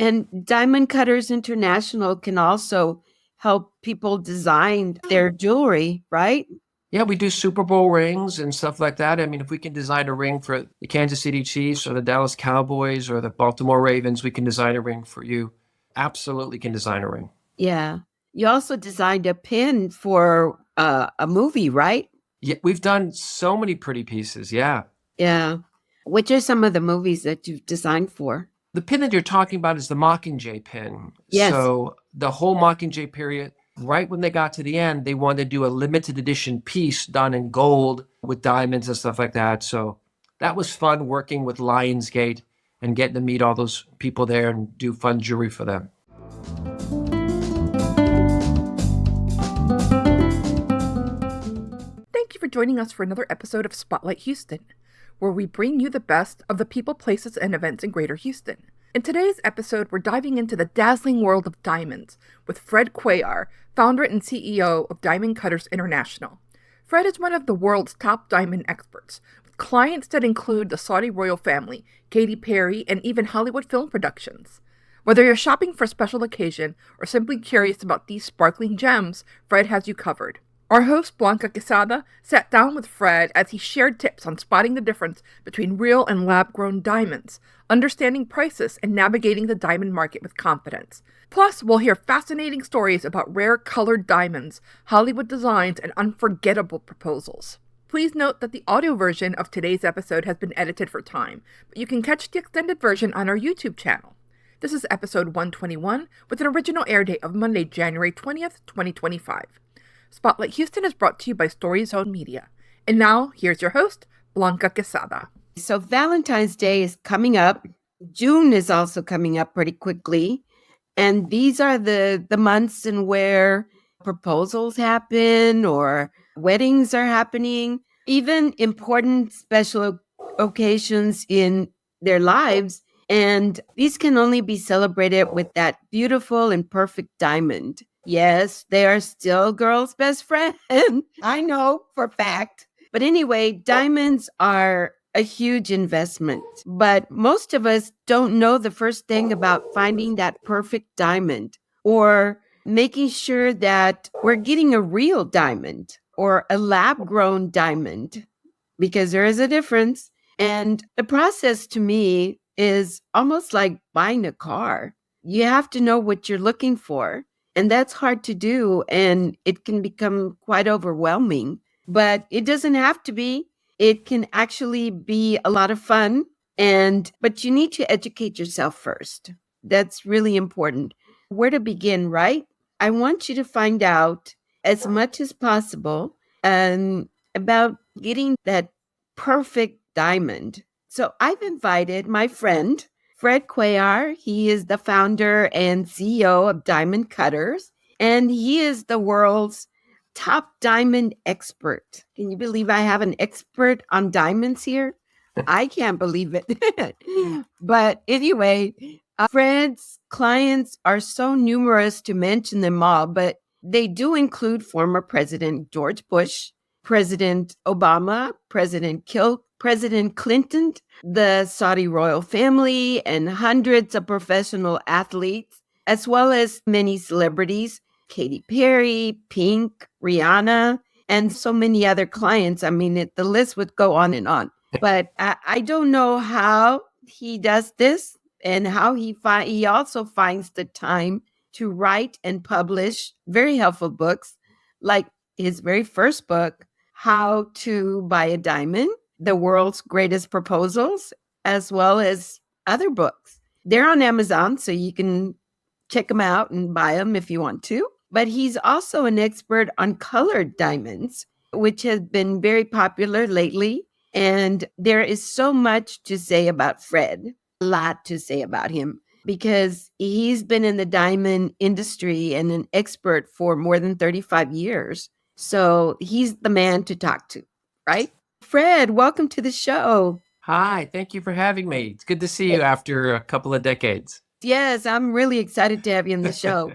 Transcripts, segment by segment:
And Diamond Cutters International can also help people design their jewelry, right? Yeah, we do Super Bowl rings and stuff like that. I mean, if we can design a ring for the Kansas City Chiefs or the Dallas Cowboys or the Baltimore Ravens, we can design a ring for you. Absolutely can design a ring. Yeah. You also designed a pin for a movie, right? Yeah, we've done so many pretty pieces. Yeah. Yeah. Which are some of the movies that you've designed for? The pin that you're talking about is the Mockingjay pin. Yes. So the whole Mockingjay period, right when they got to the end, they wanted to do a limited edition piece done in gold with diamonds and stuff like that. So that was fun working with Lionsgate and getting to meet all those people there and do fun jewelry for them. Thank you for joining us for another episode of Spotlight Houston, where we bring you the best of the people, places, and events in Greater Houston. In today's episode, we're diving into the dazzling world of diamonds with Fred Cuellar, founder and CEO of Diamond Cutters International. Fred is one of the world's top diamond experts, with clients that include the Saudi royal family, Katy Perry, and even Hollywood film productions. Whether you're shopping for a special occasion or simply curious about these sparkling gems, Fred has you covered. Our host, Blanca Quezada, sat down with Fred as he shared tips on spotting the difference between real and lab-grown diamonds, understanding prices, and navigating the diamond market with confidence. Plus, we'll hear fascinating stories about rare colored diamonds, Hollywood designs, and unforgettable proposals. Please note that the audio version of today's episode has been edited for time, but you can catch the extended version on our YouTube channel. This is episode 121 with an original air date of Monday, January 20th, 2025. Spotlight Houston is brought to you by Story Zone Media. And now, here's your host, Blanca Quezada. So Valentine's Day is coming up. June is also coming up pretty quickly. And these are the months in where proposals happen or weddings are happening, even important special occasions in their lives. And these can only be celebrated with that beautiful and perfect diamond. Yes, they are still girls' best friend. I know for a fact. But anyway, diamonds are a huge investment. But most of us don't know the first thing about finding that perfect diamond or making sure that we're getting a real diamond or a lab-grown diamond, because there is a difference. And the process to me is almost like buying a car. You have to know what you're looking for. And that's hard to do, and it can become quite overwhelming. But it doesn't have to be. It can actually be a lot of fun, but you need to educate yourself first. That's really important. Where to begin, right? I want you to find out as much as possible about getting that perfect diamond. So I've invited my friend, Fred Cuellar. He is the founder and CEO of Diamond Cutters, and he is the world's top diamond expert. Can you believe I have an expert on diamonds here? I can't believe it. But anyway, Fred's clients are so numerous to mention them all, but they do include former President George Bush, President Obama, President Clinton, the Saudi royal family, and hundreds of professional athletes, as well as many celebrities, Katy Perry, Pink, Rihanna, and so many other clients. I mean, the list would go on and on. But I don't know how he does this and how he also finds the time to write and publish very helpful books, like his very first book, How to Buy a Diamond, The World's Greatest Proposals, as well as other books. They're on Amazon, so you can check them out and buy them if you want to. But he's also an expert on colored diamonds, which has been very popular lately. And there is so much to say about Fred, a lot to say about him, because he's been in the diamond industry and an expert for more than 35 years. So he's the man to talk to, right? Fred, welcome to the show. Hi, thank you for having me. It's good to see you after a couple of decades. Yes, I'm really excited to have you on the show.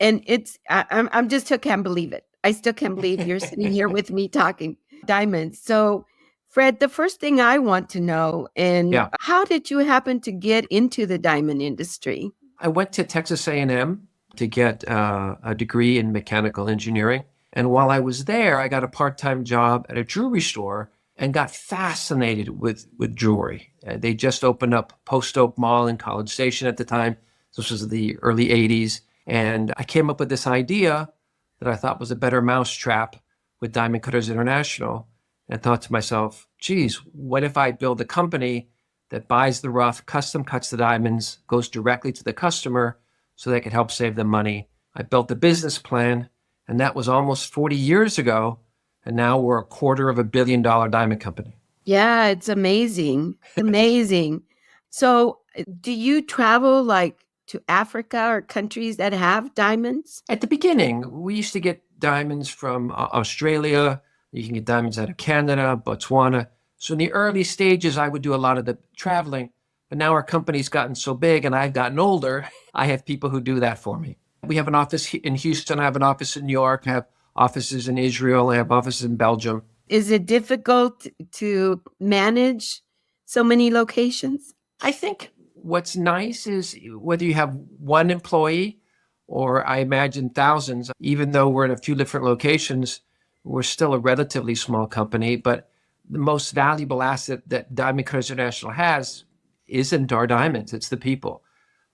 And I'm just still can't believe it. I still can't believe you're sitting here with me talking diamonds. So, Fred, the first thing I want to know, Yeah. how did you happen to get into the diamond industry? I went to Texas A&M to get a degree in mechanical engineering. And while I was there, I got a part-time job at a jewelry store and got fascinated with jewelry. They just opened up Post Oak Mall in College Station at the time. This was the early 80s. And I came up with this idea that I thought was a better mousetrap with Diamond Cutters International. And thought to myself, geez, what if I build a company that buys the rough, custom cuts the diamonds, goes directly to the customer so they could help save them money. I built the business plan, and that was almost 40 years ago. And now we're a $250 million diamond company. Yeah, it's amazing. Amazing. So, do you travel like to Africa or countries that have diamonds? At the beginning, we used to get diamonds from Australia. You can get diamonds out of Canada, Botswana. So in the early stages, I would do a lot of the traveling. But now our company's gotten so big and I've gotten older, I have people who do that for me. We have an office in Houston. I have an office in New York. I have offices in Israel. I have offices in Belgium. Is it difficult to manage so many locations? I think what's nice is whether you have one employee or I imagine thousands, even though we're in a few different locations, we're still a relatively small company. But the most valuable asset that Diamond Cutters International has isn't our diamonds, it's the people.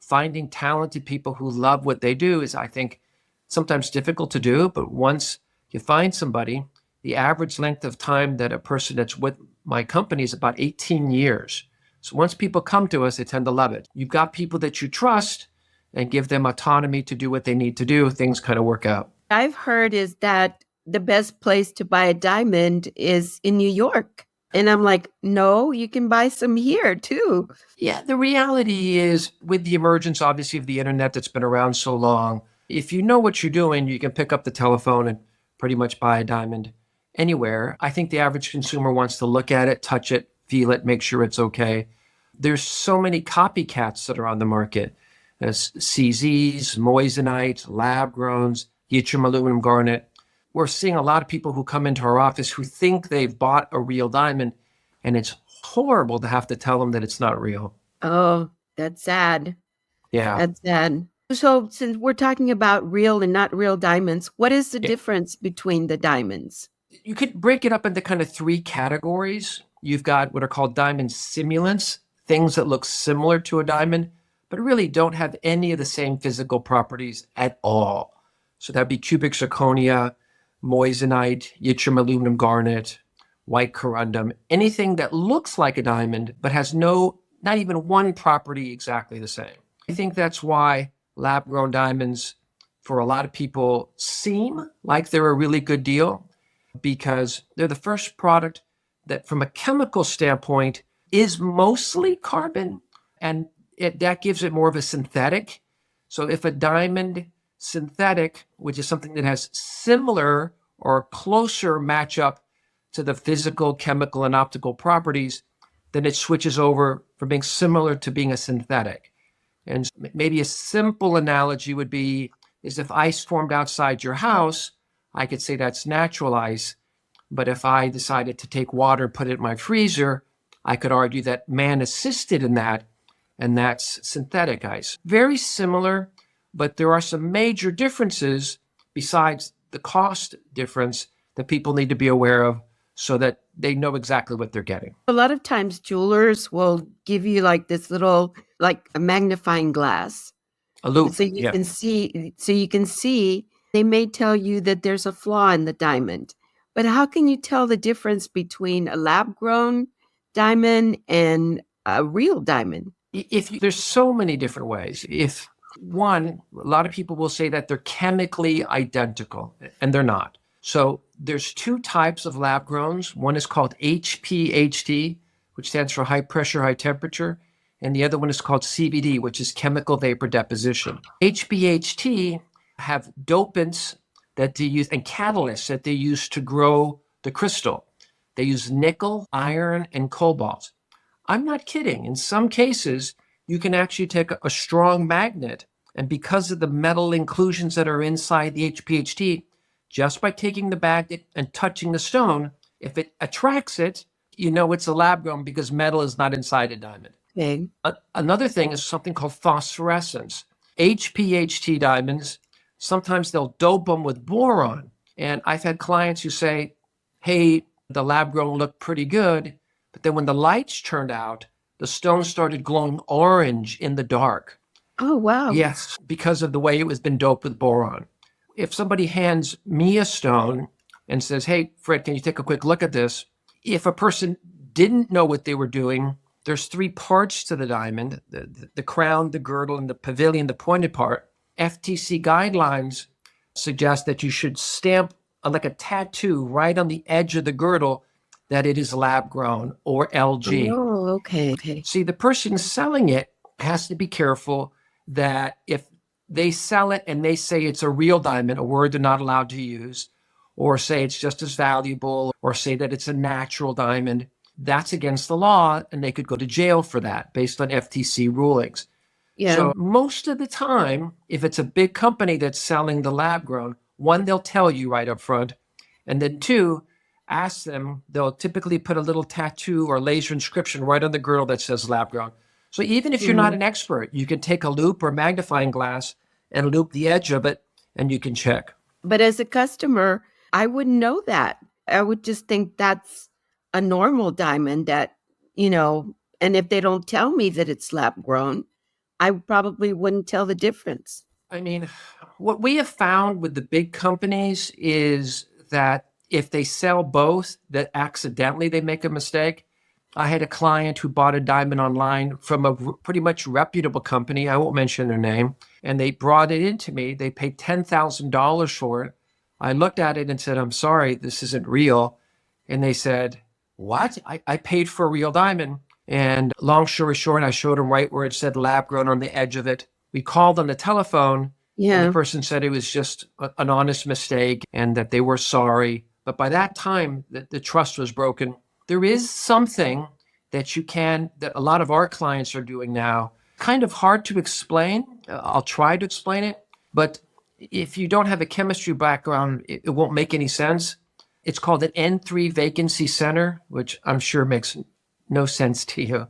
Finding talented people who love what they do is, I think, sometimes difficult to do. But once you find somebody, the average length of time that a person that's with my company is about 18 years. So once people come to us, they tend to love it. You've got people that you trust and give them autonomy to do what they need to do. Things kind of work out. I've heard is that the best place to buy a diamond is in New York. And I'm like, no, you can buy some here too. Yeah, the reality is with the emergence, obviously, of the internet that's been around so long, if you know what you're doing, you can pick up the telephone and pretty much buy a diamond anywhere. I think the average consumer wants to look at it, touch it, feel it, make sure it's okay. There's so many copycats that are on the market. There's CZs, moissanite, lab growns, yttrium aluminum garnet. We're seeing a lot of people who come into our office who think they've bought a real diamond, and it's horrible to have to tell them that it's not real. Oh, that's sad. Yeah. That's sad. So since we're talking about real and not real diamonds, what is the difference between the diamonds? You could break it up into kind of three categories. You've got what are called diamond simulants, things that look similar to a diamond, but really don't have any of the same physical properties at all. So that'd be cubic zirconia, moissanite, yttrium aluminum garnet, white corundum, anything that looks like a diamond, but has not even one property exactly the same. I think that's why lab-grown diamonds, for a lot of people, seem like they're a really good deal because they're the first product that, from a chemical standpoint, is mostly carbon, and that gives it more of a synthetic. So if a diamond synthetic, which is something that has similar or closer matchup to the physical, chemical, and optical properties, then it switches over from being similar to being a synthetic. And maybe a simple analogy would be is if ice formed outside your house, I could say that's natural ice. But if I decided to take water and put it in my freezer, I could argue that man assisted in that, and that's synthetic ice. Very similar, but there are some major differences besides the cost difference that people need to be aware of so that they know exactly what they're getting. A lot of times jewelers will give you like this little, like a magnifying glass. A loupe, so you can see, they may tell you that there's a flaw in the diamond. But how can you tell the difference between a lab-grown diamond and a real diamond? There's so many different ways. If one, a lot of people will say that they're chemically identical, and they're not. So there's two types of lab growns. One is called HPHT, which stands for high pressure, high temperature. And the other one is called CVD, which is chemical vapor deposition. HPHT have dopants that they use and catalysts that they use to grow the crystal. They use nickel, iron, and cobalt. I'm not kidding. In some cases, you can actually take a strong magnet, and because of the metal inclusions that are inside the HPHT, just by taking the magnet and touching the stone, if it attracts it, you know it's a lab grown because metal is not inside a diamond. Okay. Another thing is something called phosphorescence. HPHT diamonds. Sometimes they'll dope them with boron. And I've had clients who say, hey, the lab grown looked pretty good. But then when the lights turned out, the stone started glowing orange in the dark. Oh, wow. Yes, because of the way it was been doped with boron. If somebody hands me a stone and says, hey, Fred, can you take a quick look at this? If a person didn't know what they were doing, there's 3 parts to the diamond, the crown, the girdle, and the pavilion, the pointed part. FTC guidelines suggest that you should stamp like a tattoo right on the edge of the girdle that it is lab grown or LG. Oh, okay. See, the person selling it has to be careful that if they sell it and they say it's a real diamond, a word they're not allowed to use, or say it's just as valuable, or say that it's a natural diamond, that's against the law and they could go to jail for that based on FTC rulings. Yeah. So most of the time, if it's a big company that's selling the lab grown, 1, they'll tell you right up front. And then 2, ask them, they'll typically put a little tattoo or laser inscription right on the girdle that says lab grown. So even if you're not an expert, you can take a loop or magnifying glass and loop the edge of it and you can check. But as a customer, I wouldn't know that. I would just think that's a normal diamond that, and if they don't tell me that it's lab grown, I probably wouldn't tell the difference. I mean, what we have found with the big companies is that if they sell both, that accidentally they make a mistake. I had a client who bought a diamond online from a pretty much reputable company. I won't mention their name. And they brought it into me. They paid $10,000 for it. I looked at it and said, I'm sorry, this isn't real. And they said, what? I paid for a real diamond. And long story short, I showed them right where it said lab grown on the edge of it. We called on the telephone. Yeah. And the person said it was just an honest mistake and that they were sorry. But by that time, the trust was broken. There is something that a lot of our clients are doing now, kind of hard to explain. I'll try to explain it. But if you don't have a chemistry background, it won't make any sense. It's called an N3 vacancy center, which I'm sure makes no sense to you.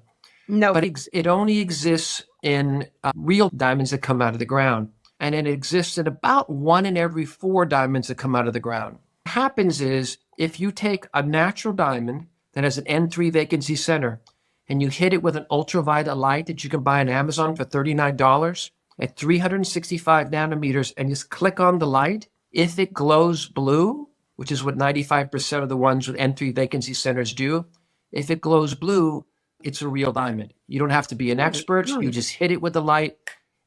No. But it only exists in real diamonds that come out of the ground. And it exists in about 1 in every 4 diamonds that come out of the ground. What happens is if you take a natural diamond that has an N3 vacancy center and you hit it with an ultraviolet light that you can buy on Amazon for $39 at 365 nanometers and just click on the light, if it glows blue, which is what 95% of the ones with N3 vacancy centers do, if it glows blue, it's a real diamond. You don't have to be an expert. You just hit it with the light.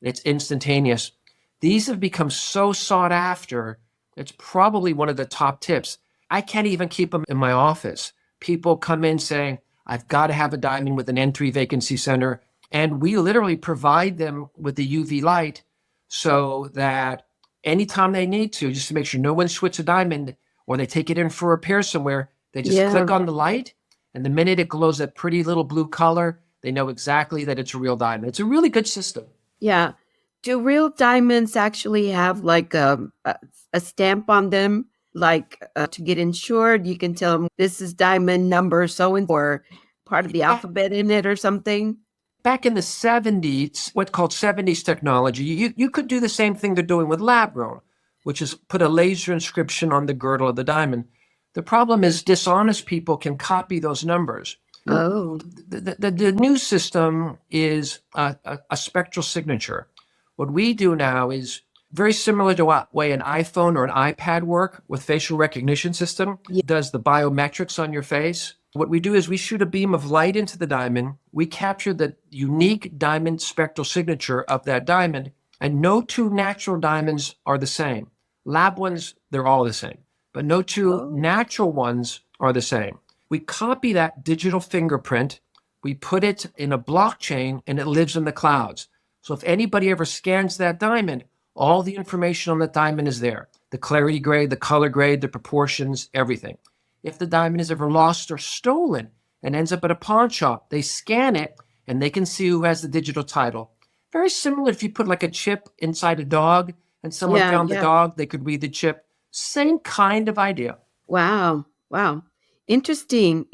It's instantaneous. These have become so sought after. It's probably one of the top tips. I can't even keep them in my office. People come in saying, I've got to have a diamond with an N3 vacancy center. And we literally provide them with the UV light so that anytime they need to, just to make sure no one switches a diamond or they take it in for repair somewhere, they just click on the light. And the minute it glows that pretty little blue color, they know exactly that it's a real diamond. It's a really good system. Yeah. Do real diamonds actually have like a stamp on them? Like to get insured, you can tell them this is diamond number so-and-so or part of the alphabet in it or something? Back in the 70s, what's called 70s technology, you could do the same thing they're doing with lab grown, which is put a laser inscription on the girdle of the diamond. The problem is dishonest people can copy those numbers. Oh. The new system is a spectral signature. What we do now is very similar to the way an iPhone or an iPad work with facial recognition system. It does the biometrics on your face. What we do is we shoot a beam of light into the diamond. We capture the unique diamond spectral signature of that diamond, and no 2 natural diamonds are the same. Lab ones, they're all the same, but no 2 natural ones are the same. We copy that digital fingerprint, we put it in a blockchain, and it lives in the clouds. So if anybody ever scans that diamond, all the information on the diamond is there. The clarity grade, the color grade, the proportions, everything. If the diamond is ever lost or stolen and ends up at a pawn shop, they scan it and they can see who has the digital title. Very similar if you put like a chip inside a dog and someone found the dog, they could read the chip. Same kind of idea. Wow. Interesting.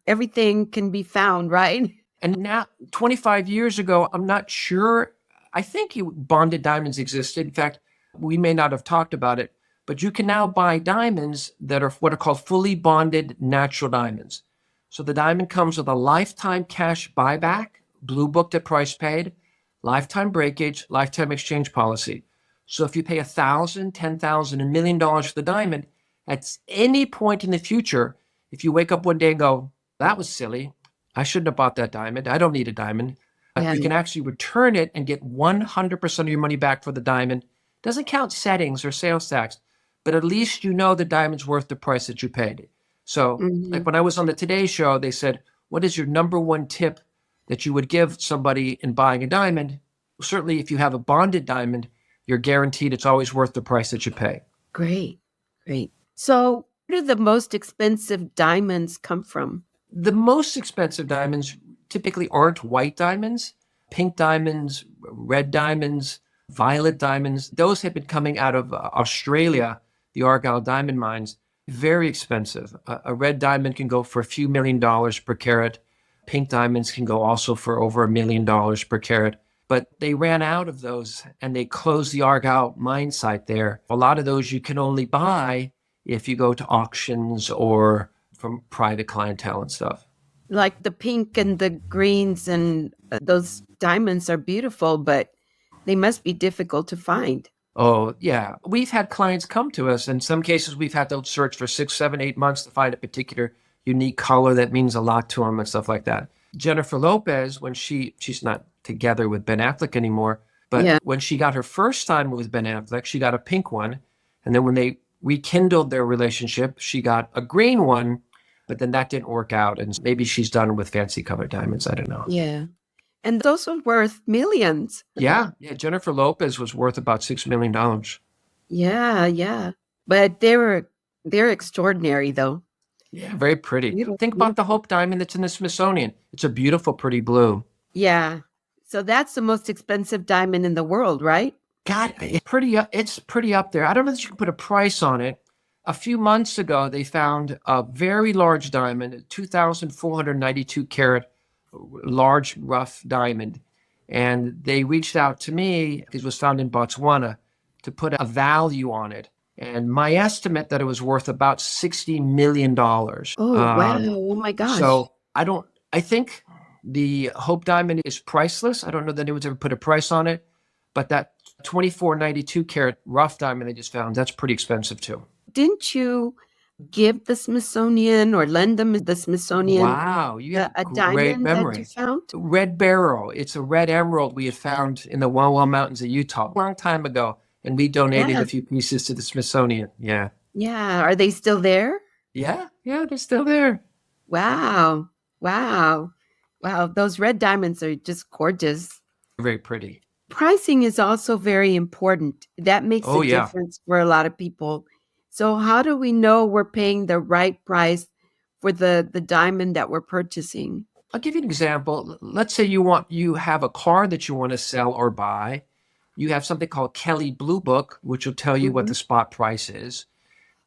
Everything can be found, right? And now, 25 years ago, I'm not sure I think bonded diamonds existed. In fact, we may not have talked about it, but you can now buy diamonds that are what are called fully bonded natural diamonds. So the diamond comes with a lifetime cash buyback, blue booked at price paid, lifetime breakage, lifetime exchange policy. So if you pay $1,000, $10,000, $1 million for the diamond, at any point in the future, if you wake up one day and go, that was silly, I shouldn't have bought that diamond, I don't need a diamond, Yeah. you can actually return it and get 100% of your money back for the diamond. Doesn't count settings or sales tax, but at least you know the diamond's worth the price that you paid. So like when I was on the Today Show, they said, what is your number one tip that you would give somebody in buying a diamond? Certainly if you have a bonded diamond, you're guaranteed it's always worth the price that you pay. Great. So where do the most expensive diamonds come from? The most expensive diamonds typically aren't white diamonds. Pink diamonds, red diamonds, violet diamonds, those have been coming out of Australia, the Argyle diamond mines. Very expensive. A red diamond can go for a few $1,000,000 per carat. Pink diamonds can go also for over $1,000,000 per carat. But they ran out of those and they closed the Argyle mine site there. A lot of those you can only buy if you go to auctions or from private clientele and stuff. Like the pink and the greens and those diamonds are beautiful, but they must be difficult to find. Oh, yeah. We've had clients come to us. In some cases, we've had to search for 6, 7, 8 months to find a particular unique color that means a lot to them and stuff like that. Jennifer Lopez, when she's not together with Ben Affleck anymore, but when she got her first time with Ben Affleck, she got a pink one. And then when they rekindled their relationship, she got a green one, but then that didn't work out. And maybe she's done with fancy colored diamonds. I don't know. Yeah. And those are worth millions. Yeah. Jennifer Lopez was worth about $6 million. Yeah. But they're extraordinary though. Yeah, very pretty. Beautiful. Think about the Hope Diamond that's in the Smithsonian. It's a beautiful, pretty blue. Yeah. So that's the most expensive diamond in the world, right? God, it's pretty up there. I don't know if you can put a price on it. A few months ago, they found a very large diamond, a 2,492 carat large rough diamond. And they reached out to me, it was found in Botswana, to put a value on it. And my estimate that it was worth about $60 million. Oh, wow. Oh my gosh. So I think the Hope Diamond is priceless. I don't know that anyone's ever put a price on it, but that 2492 carat rough diamond they just found, that's pretty expensive too. Didn't you give the Smithsonian or lend them the Smithsonian? Wow, you have a great diamond memory. that you found? Red beryl. It's a red emerald we had found in the Wawa Mountains of Utah a long time ago, and we donated a few pieces to the Smithsonian. Yeah. Yeah. Are they still there? Yeah, they're still there. Wow. Those red diamonds are just gorgeous. Very pretty. Pricing is also very important. That makes a difference for a lot of people. So how do we know we're paying the right price for the diamond that we're purchasing? I'll give you an example. Let's say you have a car that you want to sell or buy. You have something called Kelly Blue Book, which will tell you what the spot price is.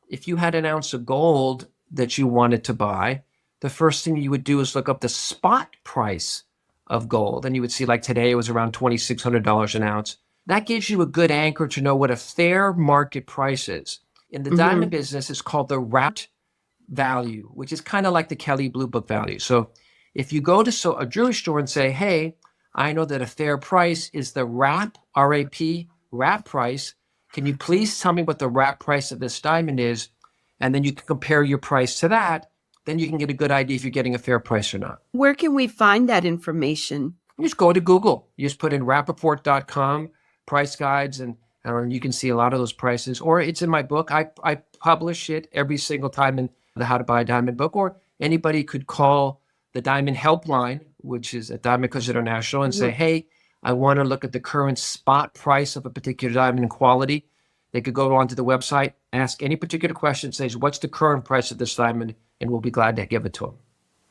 If you had an ounce of gold that you wanted to buy, the first thing you would do is look up the spot price of gold. And you would see like today it was around $2,600 an ounce. That gives you a good anchor to know what a fair market price is. In the diamond business, it's called the wrapped value, which is kind of like the Kelly Blue Book value. So if you go to a jewelry store and say, hey, I know that a fair price is the wrap, R-A-P, wrap price. Can you please tell me what the wrap price of this diamond is? And then you can compare your price to that. Then you can get a good idea if you're getting a fair price or not. Where can we find that information? You just go to Google. You just put in wrapreport.com, price guides, and you can see a lot of those prices. Or it's in my book. I publish it every single time in the How to Buy a Diamond book. Or anybody could call the Diamond Helpline, which is at Diamond Coast International, and say, hey, I want to look at the current spot price of a particular diamond and quality. They could go onto the website, ask any particular question, says, what's the current price of this diamond? And we'll be glad to give it to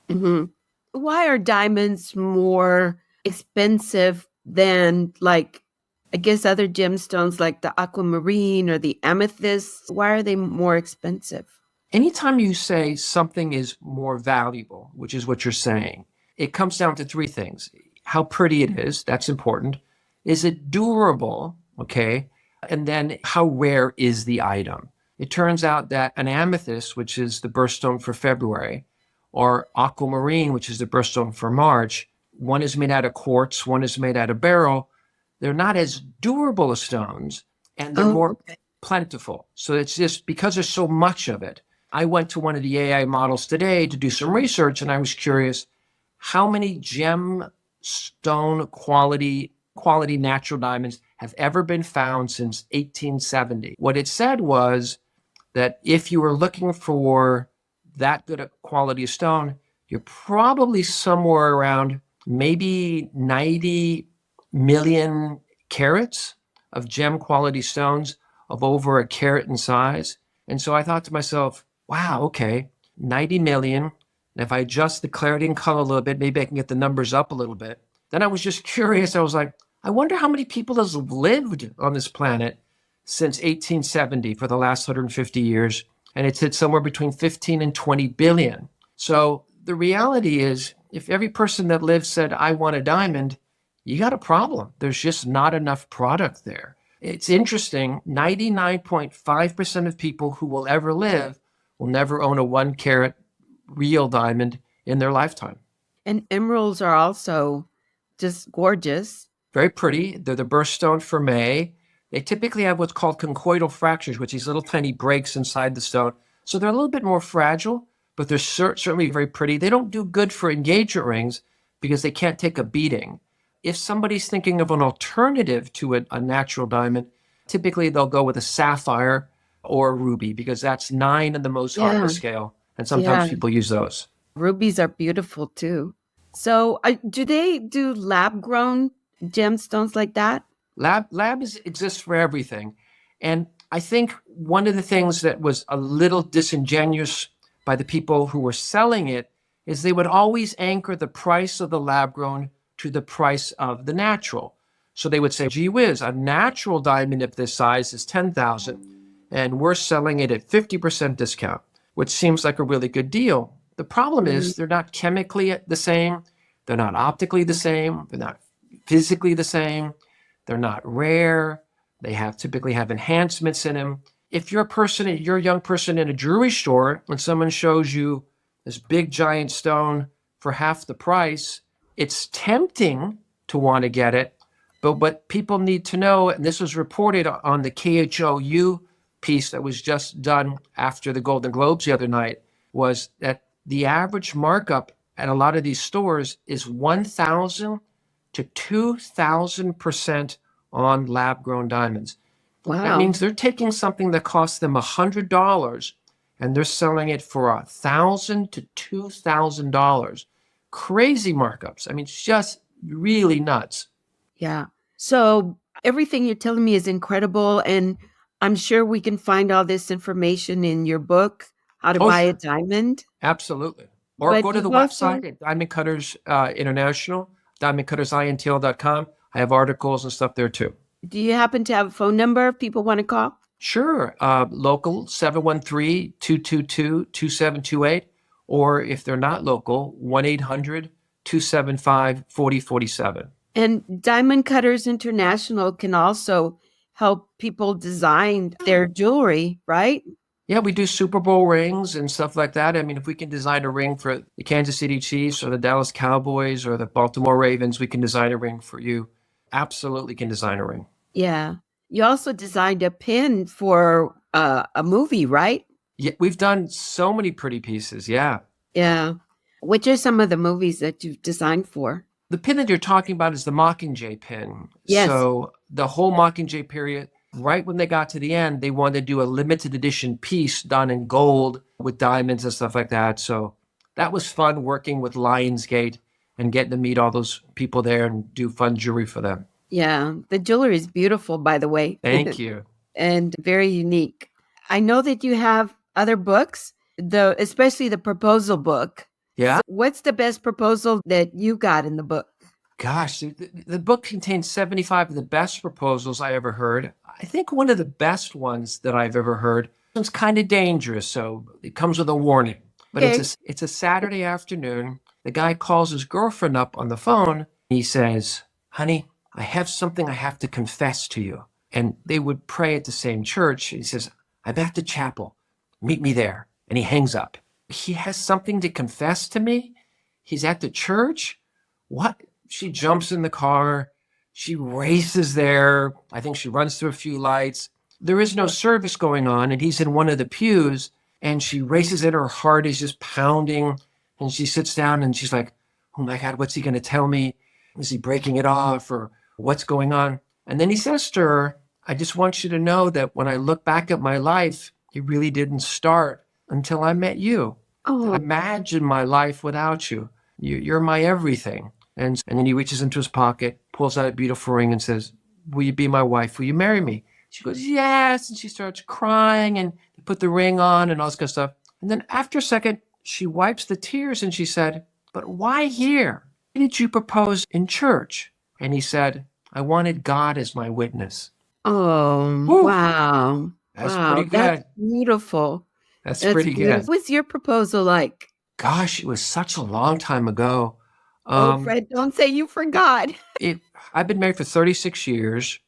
them. Why are diamonds more expensive than, like, I guess other gemstones like the aquamarine or the amethyst? Why are they more expensive? Anytime you say something is more valuable, which is what you're saying, it comes down to three things. How pretty it is, that's important. is it durable? Okay. And then how rare is the item? It turns out that an amethyst, which is the birthstone for February, or aquamarine, which is the birthstone for March, one is made out of quartz, one is made out of beryl. They're not as durable as stones, and they're Oh, more okay. plentiful. So it's just because there's so much of it. I went to one of the AI models today to do some research, and I was curious how many gemstone quality natural diamonds have ever been found since 1870. What it said was that if you were looking for that good a quality of stone, you're probably somewhere around maybe 90 million carats of gem quality stones of over a carat in size. And so I thought to myself, wow, okay, 90 million. And if I adjust the clarity and color a little bit, maybe I can get the numbers up a little bit. Then I was just curious. I was like, I wonder how many people have lived on this planet since 1870 for the last 150 years. And it's hit somewhere between 15 and 20 billion. So the reality is, if every person that lives said, I want a diamond, you got a problem. There's just not enough product there. It's interesting, 99.5% of people who will ever live will never own a 1 carat real diamond in their lifetime. And emeralds are also just gorgeous. Very pretty. They're the birthstone for May. They typically have what's called conchoidal fractures, which are these little tiny breaks inside the stone. So they're a little bit more fragile, but they're certainly very pretty. They don't do good for engagement rings because they can't take a beating. If somebody's thinking of an alternative to a natural diamond, typically they'll go with a sapphire or a ruby because that's 9 in the most hardness scale. And sometimes Yeah. people use those. Rubies are beautiful too. So, do they do lab grown gemstones like that? Exists for everything. And I think one of the things that was a little disingenuous by the people who were selling it is they would always anchor the price of the lab grown to the price of the natural. So they would say, gee whiz, a natural diamond of this size is 10,000 and we're selling it at 50% discount, which seems like a really good deal. The problem is they're not chemically the same. They're not optically the same. They're not physically the same. They're not rare. They typically have enhancements in them. If you're a young person in a jewelry store and someone shows you this big giant stone for half the price, it's tempting to want to get it. But what people need to know, and this was reported on the KHOU piece that was just done after the Golden Globes the other night, was that the average markup at a lot of these stores is 1,000 to 2,000% on lab-grown diamonds. Wow. That means they're taking something that costs them $100 and they're selling it for $1,000 to $2,000. Crazy markups. I mean, it's just really nuts. Yeah. So everything you're telling me is incredible. And I'm sure we can find all this information in your book, How to Buy a Diamond. Absolutely. Or But go to the you've also- website at Diamond Cutters International, diamondcuttersintl.com. I have articles and stuff there too. Do you happen to have a phone number if people want to call? Sure. Local 713-222-2728. Or if they're not local, 1-800-275-4047. And Diamond Cutters International can also help people design their jewelry, right? Yeah, we do Super Bowl rings and stuff like that. I mean, if we can design a ring for the Kansas City Chiefs or the Dallas Cowboys or the Baltimore Ravens, we can design a ring for you. Absolutely can design a ring. Yeah. You also designed a pin for a movie, right? Yeah, we've done so many pretty pieces. Yeah. Yeah. Which are some of the movies that you've designed for? The pin that you're talking about is the Mockingjay pin. Yes. So the whole Mockingjay period, right when they got to the end, they wanted to do a limited edition piece done in gold with diamonds and stuff like that. So that was fun working with Lionsgate and getting to meet all those people there and do fun jewelry for them. Yeah. The jewelry is beautiful, by the way. Thank you. And very unique. I know that you have other books, especially the proposal book. Yeah. So what's the best proposal that you got in the book? Gosh, the book contains 75 of the best proposals I ever heard. I think one of the best ones that I've ever heard was kind of dangerous, so it comes with a warning. But Okay. it's a Saturday afternoon. The guy calls his girlfriend up on the phone. He says, honey, I have something I have to confess to you. And they would pray at the same church. He says, I'm at the chapel. Meet me there. And he hangs up. He has something to confess to me? He's at the church? What? She jumps in the car. She races there. I think she runs through a few lights. There is no service going on, and he's in one of the pews, and she races in. Her heart is just pounding, and she sits down, and she's like, oh my God, what's he going to tell me? Is he breaking it off, or what's going on? And then he says to her, I just want you to know that when I look back at my life, it really didn't start until I met you. Oh, Imagine my life without you. You're my everything. And then he reaches into his pocket, pulls out a beautiful ring and says, will you be my wife? Will you marry me? She goes, yes. And she starts crying and they put the ring on and all this kind of stuff. And then after a second, she wipes the tears and she said, but why here? Why did you propose in church? And he said, I wanted God as my witness. oh, Woo! wow. That's Wow, pretty that's good. beautiful. That's That's pretty beautiful. good. What was your proposal like? Gosh, it was such a long time ago. Oh, Fred, don't say you forgot. I've been married for 36 years.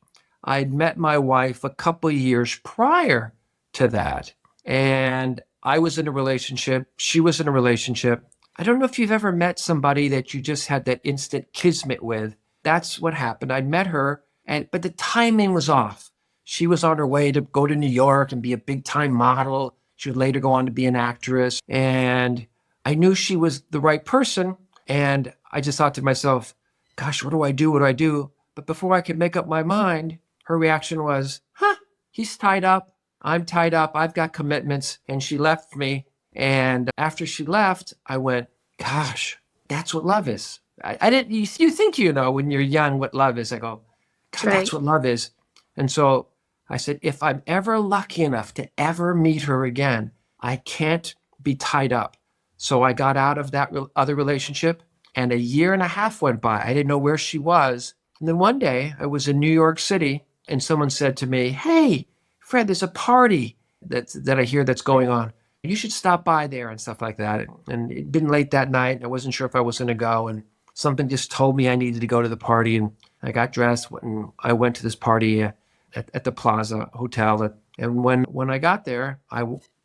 I'd met my wife a couple of years prior to that. And I was in a relationship. She was in a relationship. I don't know if you've ever met somebody that you just had that instant kismet with. That's what happened. I met her, but the timing was off. She was on her way to go to New York and be a big time model. She would later go on to be an actress. And I knew she was the right person. And I just thought to myself, gosh, what do I do? What do I do? But before I could make up my mind, her reaction was, he's tied up. I'm tied up. I've got commitments. And she left me. And after she left, I went, gosh, that's what love is. I didn't, you think, when you're young, what love is. I go, God, Right. that's what love is. And so I said, if I'm ever lucky enough to ever meet her again, I can't be tied up. So I got out of that other relationship, and a year and a half went by. I didn't know where she was. And then one day I was in New York City and someone said to me, hey, Fred, there's a party that I hear that's going on. You should stop by there and stuff like that. And it'd been late that night. I wasn't sure if I was going to go. And something just told me I needed to go to the party. And I got dressed and I went to this party at the Plaza Hotel. And when I got there,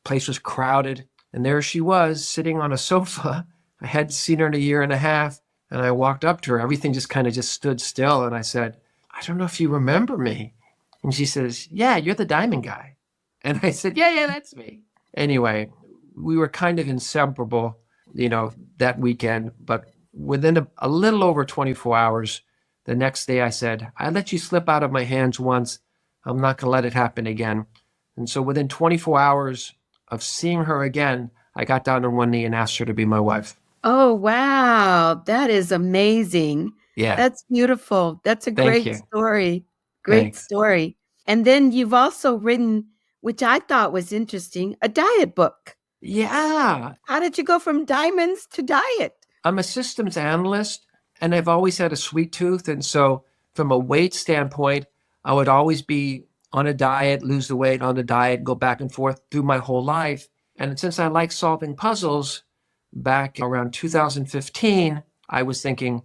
place was crowded. And there she was sitting on a sofa. I hadn't seen her in a year and a half. And I walked up to her. Everything just kind of just stood still. And I said, I don't know if you remember me. And she says, yeah, you're the diamond guy. And I said, yeah, that's me. Anyway, we were kind of inseparable, that weekend. But within a little over 24 hours, the next day I said, I let you slip out of my hands once. I'm not going to let it happen again. And so within 24 hours of seeing her again, I got down on one knee and asked her to be my wife. Oh, wow. That is amazing. Yeah. That's beautiful. That's a Thank great you. story. Great Thanks. story. And then you've also written, which I thought was interesting, a diet book. Yeah. How did you go from diamonds to diet? I'm a systems analyst, and I've always had a sweet tooth. And so from a weight standpoint, I would always be on a diet, lose the weight on the diet, go back and forth through my whole life. And since I like solving puzzles, back around 2015, I was thinking,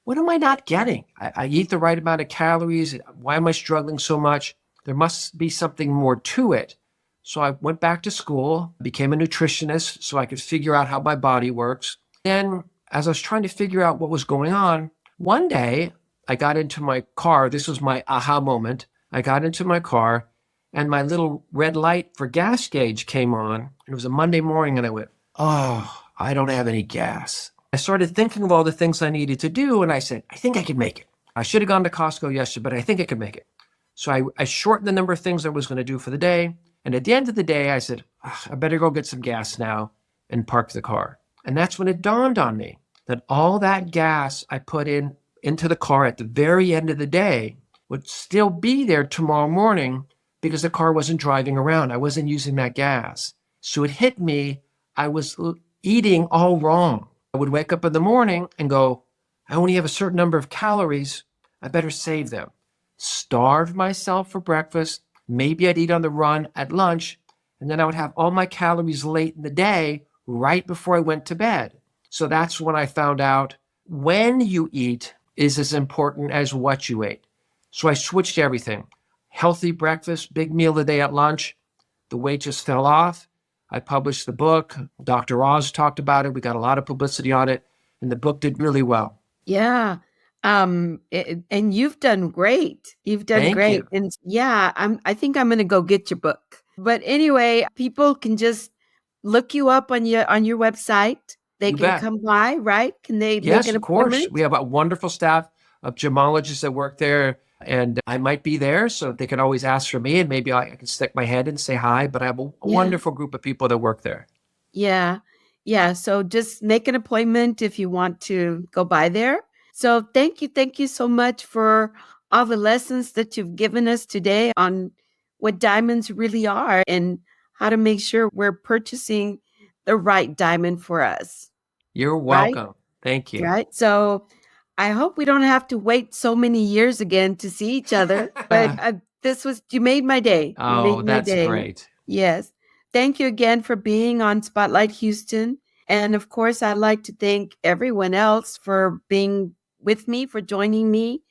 what am I not getting? I eat the right amount of calories. Why am I struggling so much? There must be something more to it. So I went back to school, became a nutritionist so I could figure out how my body works. Then as I was trying to figure out what was going on, one day I got into my car. This was my aha moment. I got into my car and my little red light for gas gauge came on. It was a Monday morning and I went, oh, I don't have any gas. I started thinking of all the things I needed to do and I said, I think I can make it. I should have gone to Costco yesterday, but I think I could make it. So I shortened the number of things I was going to do for the day. And at the end of the day, I said, I better go get some gas now and park the car. And that's when it dawned on me that all that gas I put into the car at the very end of the day would still be there tomorrow morning because the car wasn't driving around. I wasn't using that gas. So it hit me, I was eating all wrong. I would wake up in the morning and go, I only have a certain number of calories. I better save them. Starve myself for breakfast. Maybe I'd eat on the run at lunch. And then I would have all my calories late in the day, right before I went to bed. So that's when I found out when you eat is as important as what you ate. So I switched everything. Healthy breakfast, big meal a day at lunch. The weight just fell off. I published the book. Dr. Oz talked about it. We got a lot of publicity on it, and the book did really well. Yeah. And you've done great. You've done Thank great. you. And yeah, I think I'm going to go get your book. But anyway, people can just look you up on your website. They You can bet. come by, right? Can they make Yes, an of course. appointment? We have a wonderful staff of gemologists that work there, and I might be there, so they can always ask for me, and maybe I can stick my head and say hi. But I have a Yeah. wonderful group of people that work there. Yeah. Yeah. So just make an appointment if you want to go by there. So thank you. Thank you so much for all the lessons that you've given us today on what diamonds really are and how to make sure we're purchasing the right diamond for us. You're Right? welcome. Thank you. Right. So I hope we don't have to wait so many years again to see each other. But you made my day. You Oh, made my that's day. great. Yes. Thank you again for being on Spotlight Houston. And of course, I'd like to thank everyone else for being with me, for joining me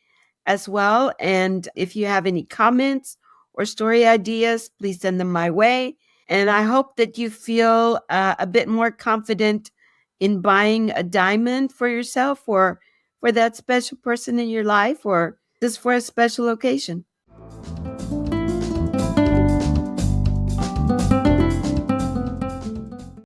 as well. And if you have any comments or story ideas, please send them my way. And I hope that you feel a bit more confident in buying a diamond for yourself or for that special person in your life or just for a special occasion.